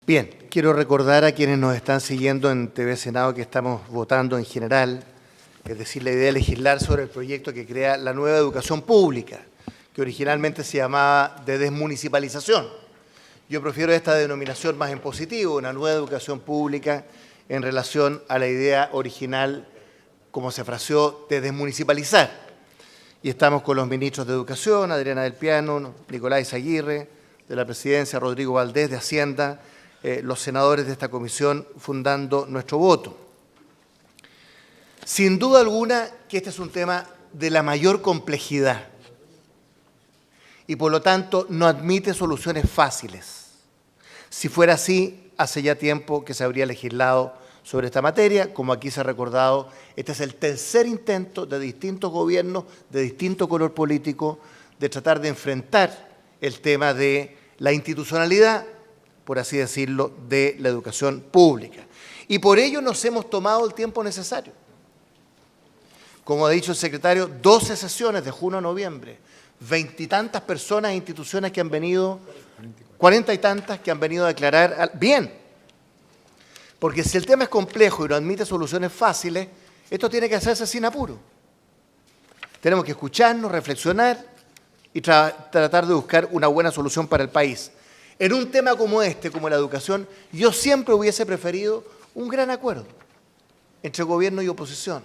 Bien, quiero recordar a quienes nos están siguiendo en TV Senado que estamos votando en general, es decir, la idea de legislar sobre el proyecto que crea la nueva educación pública, que originalmente se llamaba de desmunicipalización. Yo prefiero esta denominación más en positivo, una nueva educación pública en relación a la idea original, como se fraseó, de desmunicipalizar. Y estamos con los ministros de Educación, Adriana del Piano, Nicolás Aguirre, de la Presidencia, Rodrigo Valdés, de Hacienda, los senadores de esta comisión fundando nuestro voto. Sin duda alguna que este es un tema de la mayor complejidad y por lo tanto no admite soluciones fáciles. Si fuera así, hace ya tiempo que se habría legislado sobre esta materia. Como aquí se ha recordado, este es el tercer intento de distintos gobiernos, de distinto color político, de tratar de enfrentar el tema de la institucionalidad, por así decirlo, de la educación pública. Y por ello nos hemos tomado el tiempo necesario. Como ha dicho el secretario, 12 sesiones de junio a noviembre, 20 y tantas personas e instituciones que han venido, 40 y tantas que han venido a declarar bien. Porque si el tema es complejo y no admite soluciones fáciles, esto tiene que hacerse sin apuro. Tenemos que escucharnos, reflexionar y tratar de buscar una buena solución para el país. En un tema como este, como la educación, yo siempre hubiese preferido un gran acuerdo entre gobierno y oposición.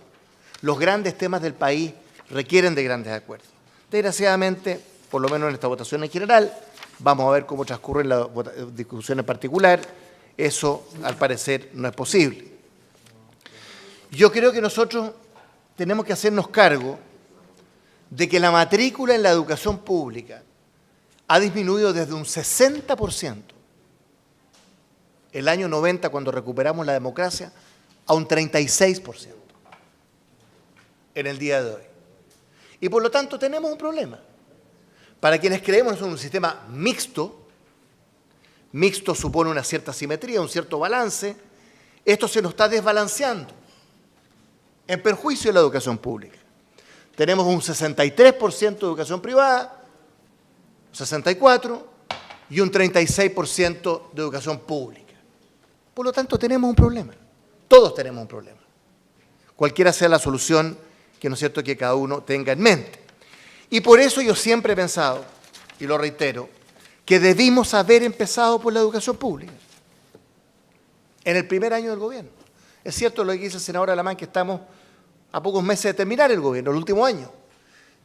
Los grandes temas del país requieren de grandes acuerdos. Desgraciadamente, por lo menos en esta votación en general, vamos a ver cómo transcurre la discusión en particular, eso al parecer no es posible. Yo creo que nosotros tenemos que hacernos cargo de que la matrícula en la educación pública ha disminuido desde un 60% el año 90, cuando recuperamos la democracia, a un 36% en el día de hoy. Y por lo tanto tenemos un problema. Para quienes creemos en un sistema mixto, mixto supone una cierta simetría, un cierto balance, esto se nos está desbalanceando en perjuicio de la educación pública. Tenemos un 63% de educación privada, 64% y un 36% de educación pública. Por lo tanto, tenemos un problema. Todos tenemos un problema. Cualquiera sea la solución que, ¿no es cierto?, que cada uno tenga en mente. Y por eso yo siempre he pensado, y lo reitero, que debimos haber empezado por la educación pública en el primer año del gobierno. Es cierto lo que dice el senador Alamán, que estamos a pocos meses de terminar el gobierno, el último año.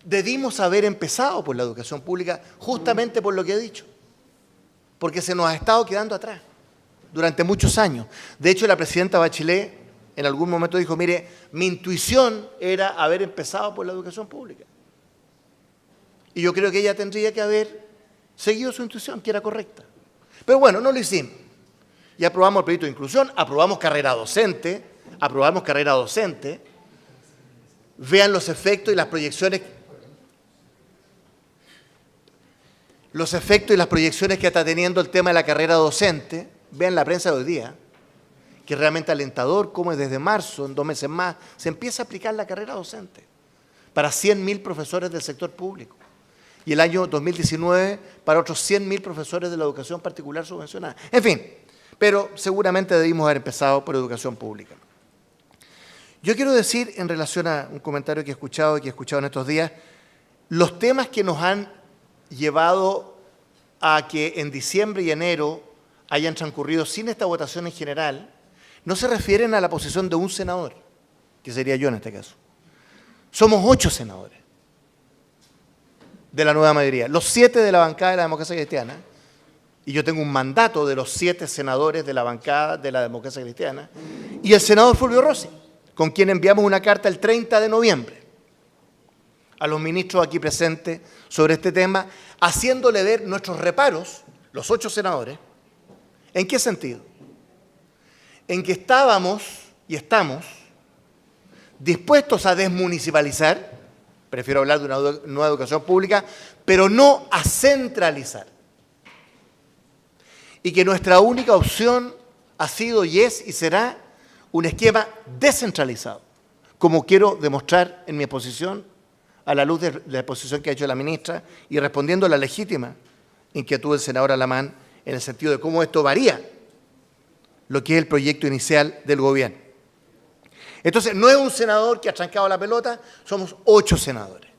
Debimos haber empezado por la educación pública justamente por lo que he dicho, porque se nos ha estado quedando atrás durante muchos años. De hecho, la presidenta Bachelet en algún momento dijo, mire, mi intuición era haber empezado por la educación pública. Y yo creo que ella tendría que haber seguido su intuición, que era correcta. Pero bueno, no lo hicimos. Y aprobamos el proyecto de inclusión, aprobamos carrera docente, Vean los efectos y las proyecciones. Los efectos y las proyecciones que está teniendo el tema de la carrera docente. Vean la prensa de hoy día, que es realmente alentador, cómo desde marzo, en 2 meses más, se empieza a aplicar la carrera docente para 100.000 profesores del sector público. Y el año 2019 para otros 100.000 profesores de la educación particular subvencionada. En fin, pero seguramente debimos haber empezado por educación pública. Yo quiero decir, en relación a un comentario que he escuchado en estos días, los temas que nos han llevado a que en diciembre y enero hayan transcurrido sin esta votación en general, no se refieren a la posición de un senador, que sería yo en este caso. Somos 8 senadores de la nueva mayoría, los 7 de la bancada de la Democracia Cristiana, y yo tengo un mandato de los 7 senadores de la bancada de la Democracia Cristiana, y el senador Fulvio Rossi, con quien enviamos una carta el 30 de noviembre a los ministros aquí presentes sobre este tema, haciéndole ver nuestros reparos, los 8 senadores. ¿En qué sentido? En que estábamos y estamos dispuestos a desmunicipalizar, prefiero hablar de una nueva educación pública, pero no a centralizar. Y que nuestra única opción ha sido y es y será un esquema descentralizado, como quiero demostrar en mi exposición, a la luz de la exposición que ha hecho la ministra y respondiendo a la legítima inquietud del senador Alamán en el sentido de cómo esto varía lo que es el proyecto inicial del gobierno. Entonces, no es un senador que ha trancado la pelota, somos 8 senadores.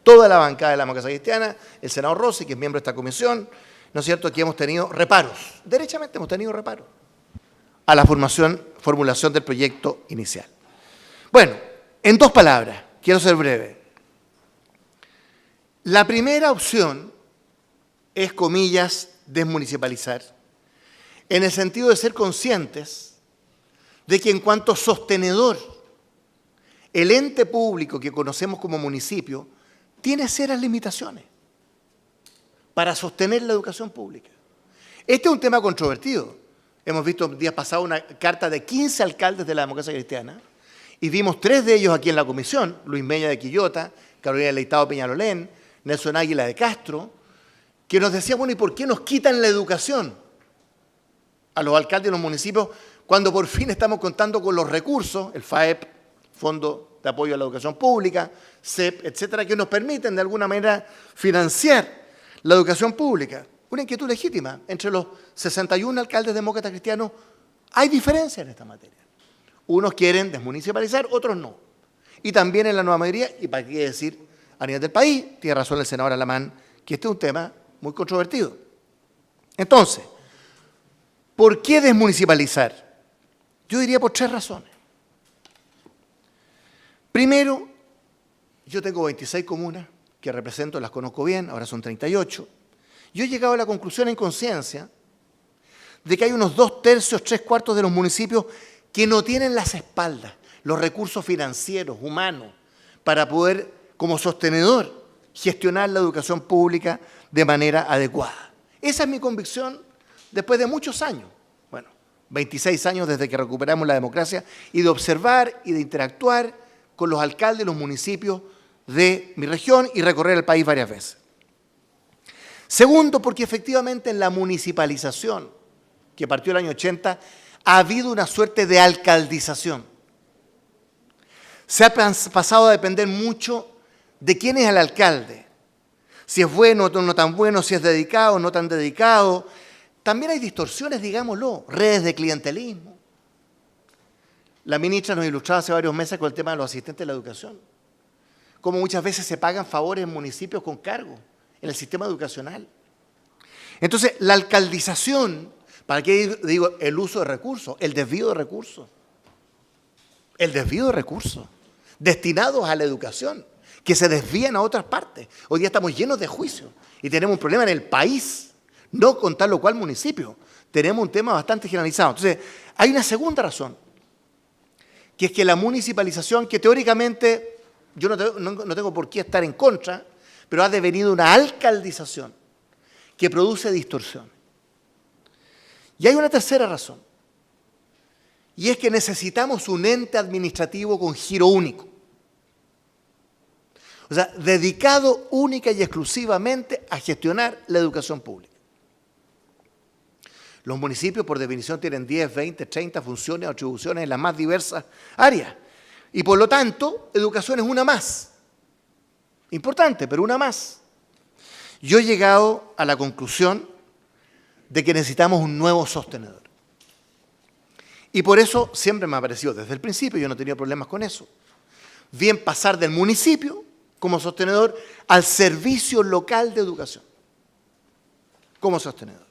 Toda la bancada de la Democracia Cristiana, el senador Rossi, que es miembro de esta comisión, ¿no es cierto?, que hemos tenido reparos, derechamente hemos tenido reparos a la formulación del proyecto inicial. Bueno, en 2 palabras, quiero ser breve. La primera opción es, comillas, desmunicipalizar, en el sentido de ser conscientes de que en cuanto sostenedor, el ente público que conocemos como municipio tiene serias limitaciones para sostener la educación pública. Este es un tema controvertido. Hemos visto días pasados una carta de 15 alcaldes de la Democracia Cristiana y vimos 3 de ellos aquí en la comisión, Luis Mella de Quillota, Carolina Leitado Peñalolén, Nelson Águila de Castro, que nos decían, bueno, ¿y por qué nos quitan la educación a los alcaldes de los municipios cuando por fin estamos contando con los recursos, el FAEP, Fondo de Apoyo a la Educación Pública, CEP, etcétera, que nos permiten de alguna manera financiar la educación pública? Una inquietud legítima. Entre los 61 alcaldes demócratas cristianos hay diferencias en esta materia. Unos quieren desmunicipalizar, otros no. Y también en la nueva mayoría, y para qué decir a nivel del país, tiene razón el senador Alamán, que este es un tema muy controvertido. Entonces, ¿por qué desmunicipalizar? Yo diría por 3 razones. Primero, yo tengo 26 comunas que represento, las conozco bien, ahora son 38. Yo he llegado a la conclusión en conciencia de que hay unos 2/3, 3/4 de los municipios que no tienen las espaldas, los recursos financieros, humanos, para poder, como sostenedor, gestionar la educación pública de manera adecuada. Esa es mi convicción después de muchos años. Bueno, 26 años desde que recuperamos la democracia y de observar y de interactuar con los alcaldes de los municipios de mi región y recorrer el país varias veces. Segundo, porque efectivamente en la municipalización, que partió el año 80, ha habido una suerte de alcaldización. Se ha pasado a depender mucho de quién es el alcalde. Si es bueno o no tan bueno, si es dedicado o no tan dedicado. También hay distorsiones, digámoslo, redes de clientelismo. La ministra nos ilustraba hace varios meses con el tema de los asistentes de la educación. Cómo muchas veces se pagan favores en municipios con cargo en el sistema educacional. Entonces, la alcaldización, ¿para qué digo el uso de recursos? El desvío de recursos. El desvío de recursos destinados a la educación, que se desvían a otras partes. Hoy día estamos llenos de juicios y tenemos un problema en el país, no con tal o cual municipio. Tenemos un tema bastante generalizado. Entonces, hay una segunda razón, que es que la municipalización, que teóricamente yo no tengo por qué estar en contra, pero ha devenido una alcaldización que produce distorsiones. Y hay una tercera razón, y es que necesitamos un ente administrativo con giro único. O sea, dedicado única y exclusivamente a gestionar la educación pública. Los municipios, por definición, tienen 10, 20, 30 funciones o atribuciones en las más diversas áreas. Y por lo tanto, educación es una más. Importante, pero una más. Yo he llegado a la conclusión de que necesitamos un nuevo sostenedor. Y por eso siempre me ha parecido, desde el principio, yo no he tenido problemas con eso, bien pasar del municipio como sostenedor al servicio local de educación como sostenedor.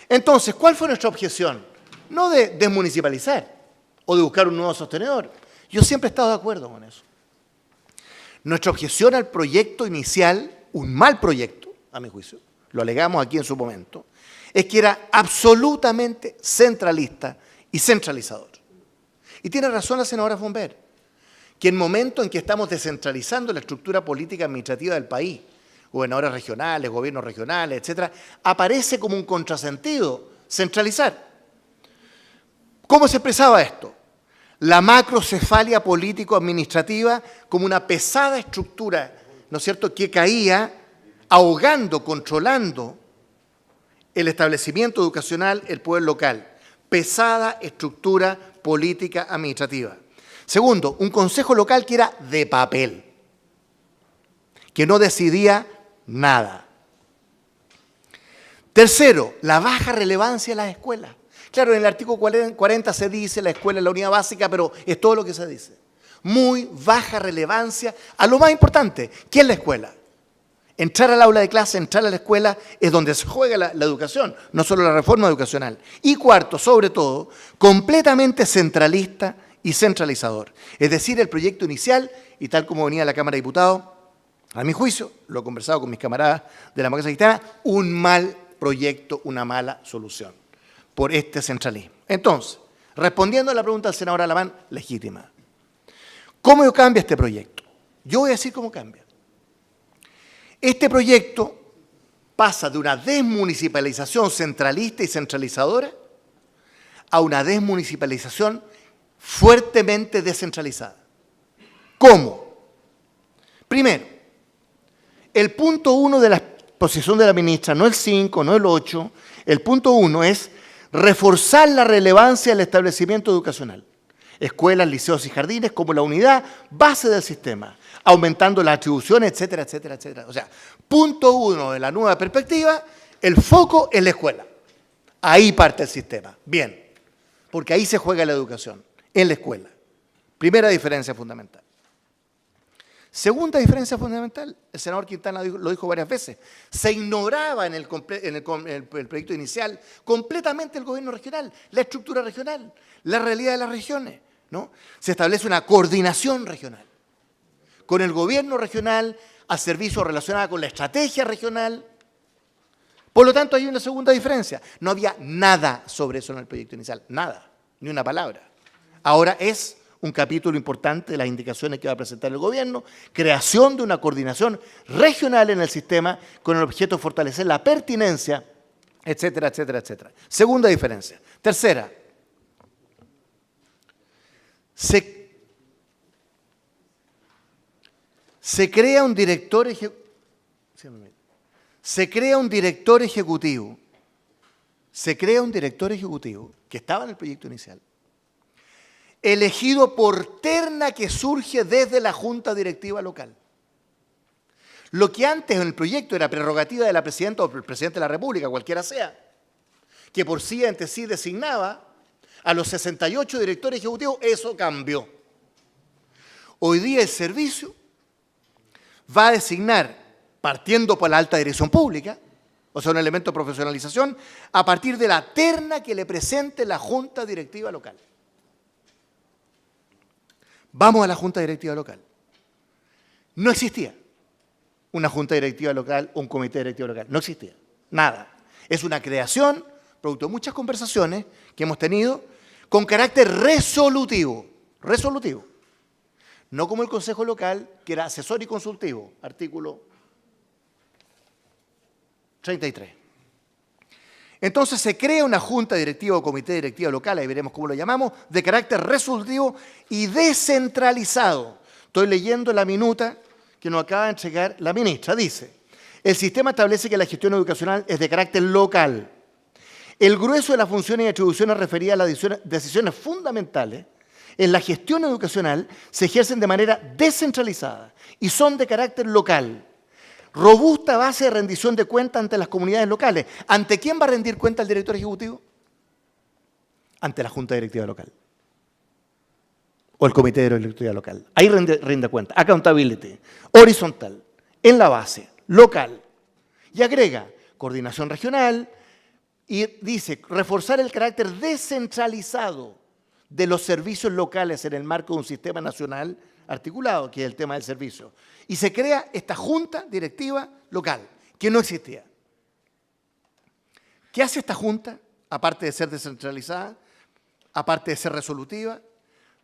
Entonces, ¿cuál fue nuestra objeción? No de desmunicipalizar o de buscar un nuevo sostenedor. Yo siempre he estado de acuerdo con eso. Nuestra objeción al proyecto inicial, un mal proyecto, a mi juicio, lo alegamos aquí en su momento, es que era absolutamente centralista y centralizador. Y tiene razón la senadora Fonver, que en el momento en que estamos descentralizando la estructura política administrativa del país, gobernadores regionales, gobiernos regionales, etcétera, aparece como un contrasentido centralizar. ¿Cómo se expresaba esto? La macrocefalia político-administrativa como una pesada estructura, ¿no es cierto?, que caía ahogando, controlando el establecimiento educacional, el poder local. Pesada estructura política administrativa. Segundo, un consejo local que era de papel, que no decidía nada. Tercero, la baja relevancia de las escuelas. Claro, en el artículo 40 se dice la escuela es la unidad básica, pero es todo lo que se dice. Muy baja relevancia a lo más importante, ¿qué es la escuela? Entrar al aula de clase, entrar a la escuela es donde se juega la educación, no solo la reforma educacional. Y cuarto, sobre todo, completamente centralista y centralizador. Es decir, el proyecto inicial, y tal como venía la Cámara de Diputados, a mi juicio, lo he conversado con mis camaradas de la democracia cristiana, un mal proyecto, una mala solución por este centralismo. Entonces, respondiendo a la pregunta del senador Alamán, legítima. ¿Cómo cambia este proyecto? Yo voy a decir cómo cambia. Este proyecto pasa de una desmunicipalización centralista y centralizadora a una desmunicipalización fuertemente descentralizada. ¿Cómo? Primero, el punto 1 de la exposición de la ministra, no el 5, no el 8, el punto 1 es reforzar la relevancia del establecimiento educacional. Escuelas, liceos y jardines como la unidad base del sistema, aumentando las atribuciones, etcétera, etcétera, etcétera. O sea, punto 1 de la nueva perspectiva, el foco en la escuela. Ahí parte el sistema. Bien, porque ahí se juega la educación, en la escuela. Primera diferencia fundamental. Segunda diferencia fundamental, el senador Quintana lo dijo varias veces, se ignoraba en el proyecto inicial completamente el gobierno regional, la estructura regional, la realidad de las regiones, ¿no? Se establece una coordinación regional con el gobierno regional a servicio relacionado con la estrategia regional. Por lo tanto, hay una segunda diferencia. No había nada sobre eso en el proyecto inicial, nada, ni una palabra. Ahora es un capítulo importante de las indicaciones que va a presentar el gobierno, creación de una coordinación regional en el sistema con el objeto de fortalecer la pertinencia, etcétera, etcétera, etcétera. Segunda diferencia. Tercera, se crea un director ejecutivo que estaba en el proyecto inicial, elegido por terna que surge desde la Junta Directiva Local. Lo que antes en el proyecto era prerrogativa de la presidenta o el presidente de la República, cualquiera sea, que por sí entre sí designaba a los 68 directores ejecutivos, eso cambió. Hoy día el servicio va a designar, partiendo por la alta dirección pública, o sea, un elemento de profesionalización, a partir de la terna que le presente la Junta Directiva Local. Vamos a la Junta Directiva Local. No existía una Junta Directiva Local o un Comité Directivo Local. No existía. Nada. Es una creación, producto de muchas conversaciones que hemos tenido, con carácter resolutivo. Resolutivo. No como el Consejo Local, que era asesor y consultivo. Artículo 33. Entonces se crea una junta directiva o comité directivo local, ahí veremos cómo lo llamamos, de carácter resolutivo y descentralizado. Estoy leyendo la minuta que nos acaba de entregar la ministra. Dice, el sistema establece que la gestión educacional es de carácter local. El grueso de las funciones y atribuciones referidas a las decisiones fundamentales en la gestión educacional se ejercen de manera descentralizada y son de carácter local. Robusta base de rendición de cuentas ante las comunidades locales. ¿Ante quién va a rendir cuenta el director ejecutivo? Ante la Junta Directiva Local. O el Comité Directiva Local. Ahí rinde cuenta. Accountability. Horizontal. En la base. Local. Y agrega coordinación regional y dice reforzar el carácter descentralizado de los servicios locales en el marco de un sistema nacional articulado, que es el tema del servicio. Y se crea esta Junta Directiva Local, que no existía. ¿Qué hace esta Junta? Aparte de ser descentralizada, aparte de ser resolutiva,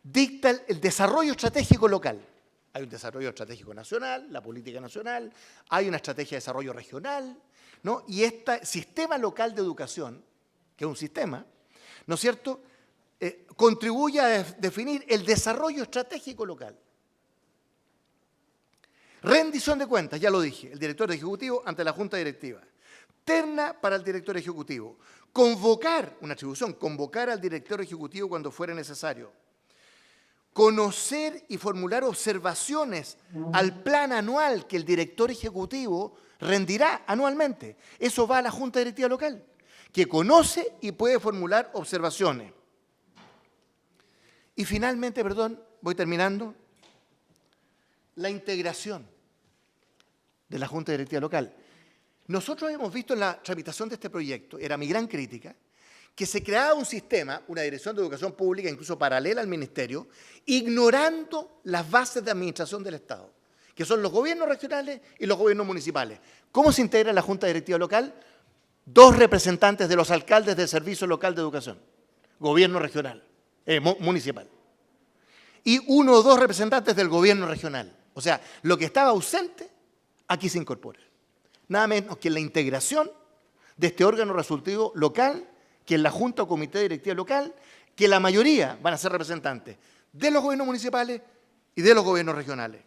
dicta el desarrollo estratégico local. Hay un desarrollo estratégico nacional, la política nacional, hay una estrategia de desarrollo regional, ¿no? Y este sistema local de educación, que es un sistema, ¿no es cierto?, contribuye a definir el desarrollo estratégico local. Rendición de cuentas, ya lo dije, el director ejecutivo ante la Junta Directiva. Terna para el director ejecutivo. Convocar, una atribución, convocar al director ejecutivo cuando fuera necesario. Conocer y formular observaciones al plan anual que el director ejecutivo rendirá anualmente. Eso va a la Junta Directiva Local, que conoce y puede formular observaciones. Y finalmente, perdón, voy terminando, la integración de la Junta Directiva Local. Nosotros hemos visto en la tramitación de este proyecto, era mi gran crítica, que se creaba un sistema, una dirección de educación pública, incluso paralela al ministerio, ignorando las bases de administración del Estado, que son los gobiernos regionales y los gobiernos municipales. ¿Cómo se integra la Junta Directiva Local? 2 representantes de los alcaldes del Servicio Local de Educación, gobierno regional, municipal, y 1 o 2 representantes del gobierno regional. O sea, lo que estaba ausente, aquí se incorpora. Nada menos que la integración de este órgano resultativo local, que es la Junta o Comité Directiva Local, que la mayoría van a ser representantes de los gobiernos municipales y de los gobiernos regionales.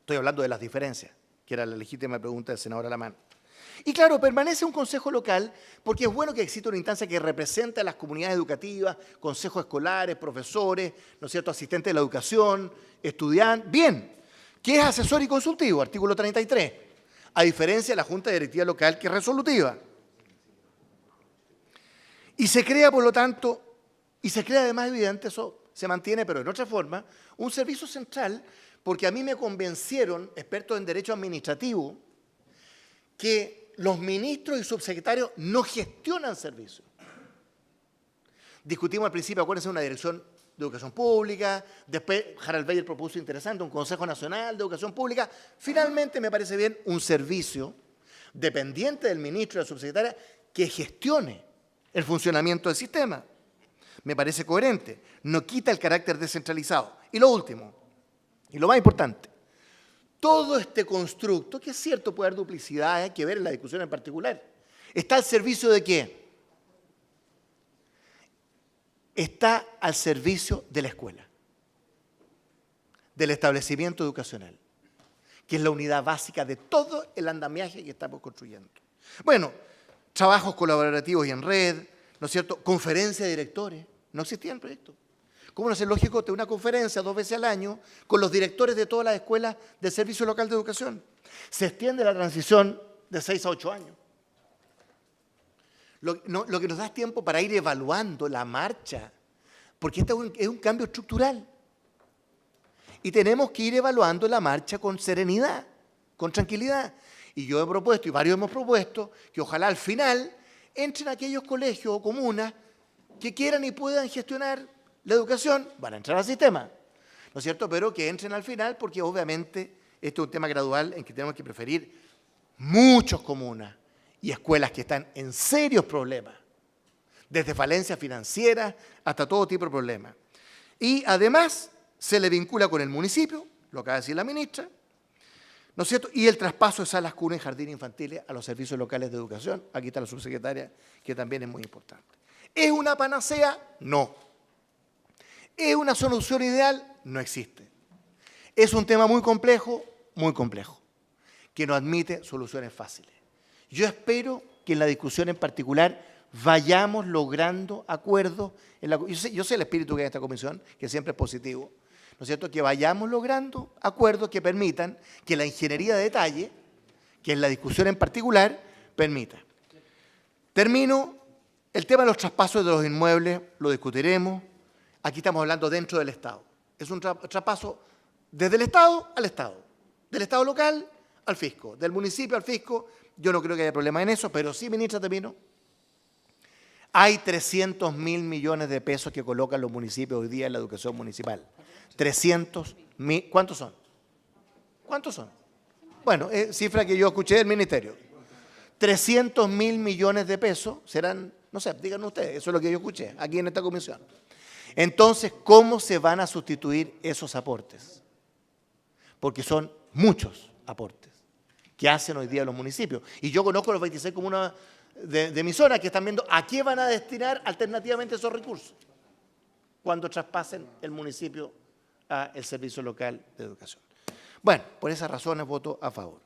Estoy hablando de las diferencias, que era la legítima pregunta del senador Alamán. Y claro, permanece un consejo local porque es bueno que exista una instancia que represente a las comunidades educativas, consejos escolares, profesores, ¿no es cierto?, asistentes de la educación, estudiantes. Bien, que es asesor y consultivo, artículo 33, a diferencia de la Junta Directiva Local, que es resolutiva. Y se crea, por lo tanto, y se crea además, evidente, eso se mantiene, pero en otra forma, un servicio central, porque a mí me convencieron, expertos en derecho administrativo, que los ministros y subsecretarios no gestionan servicios. Discutimos al principio, acuérdense, una dirección de educación pública, después Harald Beyer propuso interesante un Consejo Nacional de Educación Pública. Finalmente, me parece bien, un servicio dependiente del ministro y de la subsecretaria que gestione el funcionamiento del sistema. Me parece coherente, no quita el carácter descentralizado. Y lo último, y lo más importante, todo este constructo, que es cierto, puede haber duplicidad, hay que ver en la discusión en particular, ¿está al servicio de qué? Está al servicio de la escuela, del establecimiento educacional, que es la unidad básica de todo el andamiaje que estamos construyendo. Bueno, trabajos colaborativos y en red, ¿no es cierto? Conferencia de directores, no existía el proyecto. ¿Cómo no es lógico tener una conferencia 2 veces al año con los directores de todas las escuelas del Servicio Local de Educación? Se extiende la transición de 6 a 8 años. Lo que nos da tiempo para ir evaluando la marcha, porque este es un cambio estructural. Y tenemos que ir evaluando la marcha con serenidad, con tranquilidad. Y yo he propuesto, y varios hemos propuesto, que ojalá al final entren aquellos colegios o comunas que quieran y puedan gestionar la educación, van a entrar al sistema, ¿no es cierto? Pero que entren al final, porque obviamente este es un tema gradual en que tenemos que preferir muchas comunas y escuelas que están en serios problemas, desde falencias financieras hasta todo tipo de problemas. Y además se le vincula con el municipio, lo acaba de decir la ministra, ¿no es cierto? Y el traspaso de salas, cunas y jardines infantiles a los servicios locales de educación. Aquí está la subsecretaria, que también es muy importante. ¿Es una panacea? No. ¿Es una solución ideal? No existe. Es un tema muy complejo, que no admite soluciones fáciles. Yo espero que en la discusión en particular vayamos logrando acuerdos. Yo sé el espíritu que hay en esta comisión, que siempre es positivo, ¿no es cierto? Que vayamos logrando acuerdos que permitan que la ingeniería de detalle, que en la discusión en particular, permita. Termino. El tema de los traspasos de los inmuebles lo discutiremos. Aquí estamos hablando dentro del Estado. Es un traspaso desde el Estado al Estado, del Estado local al fisco, del municipio al fisco. Yo no creo que haya problema en eso, pero sí, ministra, termino. Hay 300.000 millones de pesos que colocan los municipios hoy día en la educación municipal. 300.000, ¿cuántos son? ¿Cuántos son? Bueno, cifra que yo escuché del ministerio. 300.000 millones de pesos serán, no sé, díganme ustedes, eso es lo que yo escuché aquí en esta comisión. Entonces, ¿cómo se van a sustituir esos aportes? Porque son muchos aportes que hacen hoy día los municipios. Y yo conozco los 26 comunas de mi zona que están viendo a qué van a destinar alternativamente esos recursos cuando traspasen el municipio al Servicio Local de Educación. Bueno, por esas razones voto a favor.